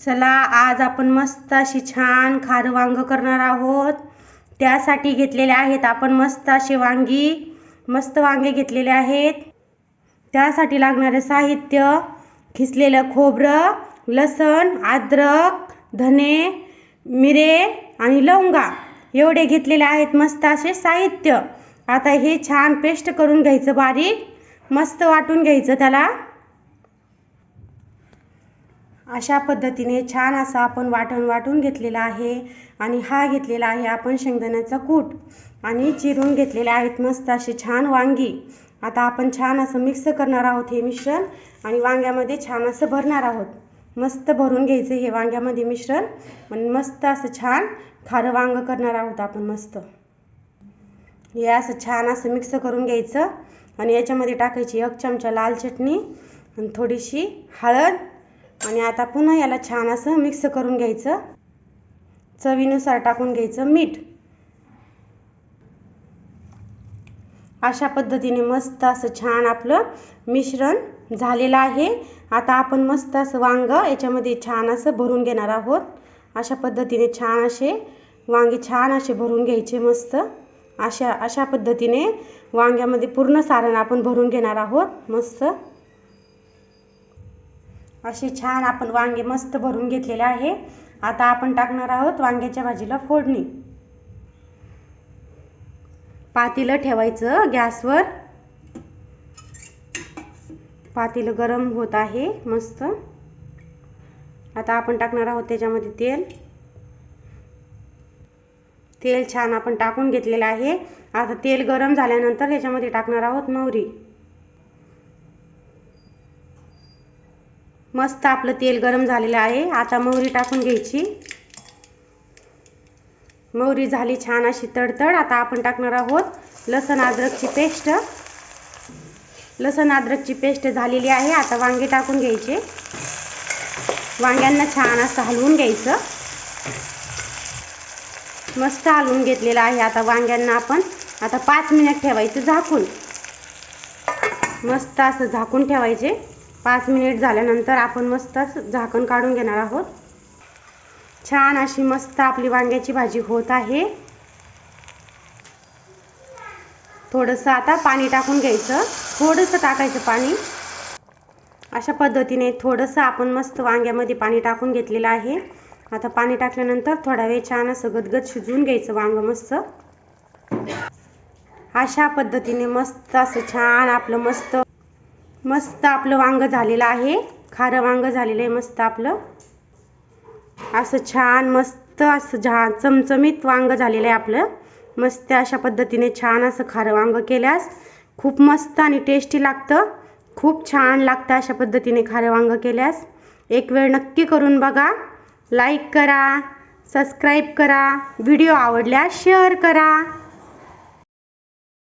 चला आज आपण मस्त अशी छान खारं वांग करणार आहोत। त्यासाठी घेतलेले आहेत आपण मस्त असे मस्त वांगे घेतलेले आहेत। त्यासाठी लागणारे साहित्य खिसलेलं खोबरं, लसण, अद्रक, धने, मिरे आणि लवंगा एवढे घेतलेले आहेत मस्त असे साहित्य। आता हे छान पेस्ट करून घ्यायचं, बारीक मस्त वाटून घ्यायचं त्याला। अशा पद्धतीने छान असं आपण वाटून घेतलेला आहे। आणि हा घेतलेला आहे आपण शेंगदाण्याचा कूट आणि चिरून घेतलेले आहेत मस्त असे छान वांगी। आता आपण छान असं मिक्स करणार आहोत हे मिश्रण आणि वांग्यामध्ये छान असं भरणार आहोत। मस्त भरून घ्यायचं हे वांग्यामध्ये मिश्रण आणि मस्त असं छान खारं वांग करणार आहोत आपण मस्त। हे असं छान असं मिक्स करून घ्यायचं आणि याच्यामध्ये टाकायची 1 चमचा लाल चटणी आणि थोडीशी हळद आणि आता पुन्हा याला छान असं मिक्स करून घ्यायचं। चवीनुसार टाकून घ्यायचं मीठ। अशा पद्धतीने मस्त असं छान आपलं मिश्रण झालेलं आहे। आता आपण मस्त असं वांग याच्यामध्ये छान असं भरून घेणार आहोत। अशा पद्धतीने छान असे वांगे छान असे भरून घ्यायचे मस्त। अशा पद्धतीने वांग्यामध्ये पूर्ण सारण आपण भरून घेणार आहोत मस्त। अशी छान आपण वांगे मस्त भरून घेतलेले आहे। आता आपण टाकणार आहोत वांग्याच्या भाजीला फोडणी। पातेलं ठेवायचं गॅसवर। पातेलं गरम होत आहे मस्त। आता आपण टाकणार आहोत त्याच्यामध्ये तेल छान आपण टाकून घेतलेलं आहे। आता तेल गरम झाल्यानंतर याच्यामध्ये टाकणार आहोत मोहरी। मस्त आपलं तेल गरम झालेलं आहे। आता मोहरी टाकून घ्यायची। मोहरी झाली छान अशी तडतड। आता आपण टाकणार आहोत लसण अद्रकची पेस्ट। लसण अद्रकची पेस्ट झालेली आहे। आता वांगे टाकून घ्यायचे। वांग्यांना छान असं हलवून घ्यायचं। मस्त हलवून घेतलेलं आहे। आता वांग्यांना आपण 5 मिनिट ठेवायचं झाकून। मस्त असं झाकून ठेवायचे। 5 मिनिट झाल्यानंतर आपण मस्त झाकण काढून घेणार आहोत। छान अशी मस्त आपली वांग्याची भाजी होत आहे। थोडंसं आता पाणी टाकून घ्यायचं, थोडंसं टाकायचं पाणी। अशा पद्धतीने थोडंसं आपण मस्त वांग्यामध्ये पाणी टाकून घेतलेलं आहे। आता पाणी टाकल्यानंतर थोडा वेळ छान असं गदगद शिजवून घ्यायचं वांग मस्त। अशा पद्धतीने मस्त असं छान आपलं मस्त आपलं वांग झालेलं आहे। खारं वांग झालेलं आहे मस्त आपलं। असं छान मस्त असं चमचमीत वांग झालेलं आहे आपलं मस्त। अशा पद्धतीने छान असं खारं वांग केल्यास खूप मस्त आणि टेस्टी लागतं। खूप छान लागतं अशा पद्धतीने खारं वांग केल्यास। एक वेळ नक्की करून बघा। लाईक करा, सबस्क्राईब करा, व्हिडिओ आवडल्यास शेअर करा।